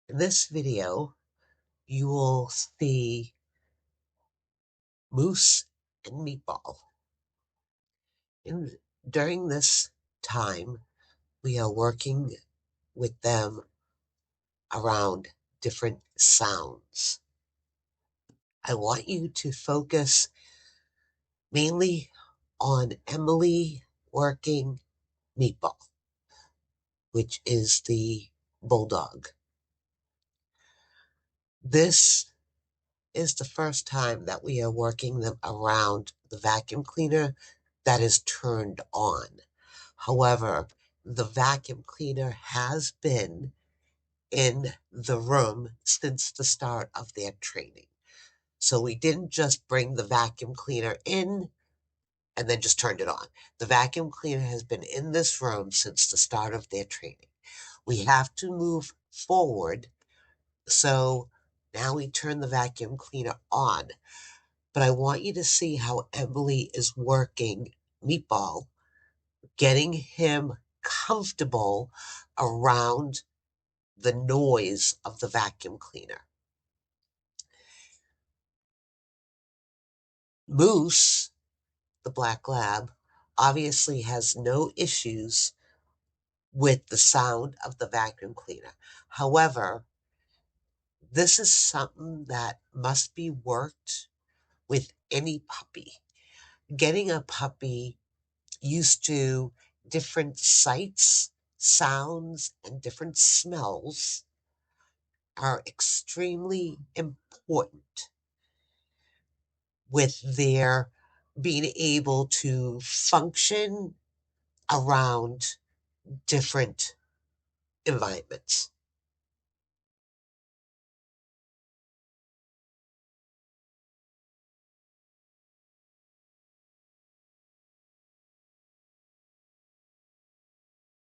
In this video, you will see Moose and Meatball. During this time, we are working with them around different sounds. I want you to focus mainly on Emily working Meatball, which is the bulldog. This is the first time that we are working them around the vacuum cleaner that is turned on. However, the vacuum cleaner has been in the room since the start of their training. So we didn't just bring the vacuum cleaner in and then just turned it on. The vacuum cleaner has been in this room since the start of their training. We have to move forward. So now we turn the vacuum cleaner on. But I want you to see how Emily is working Meatball, getting him comfortable around the noise of the vacuum cleaner. Moose, the black lab, obviously has no issues with the sound of the vacuum cleaner. However, this is something that must be worked with any puppy. Getting a puppy used to different sights, sounds, and different smells are extremely important with their being able to function around different environments.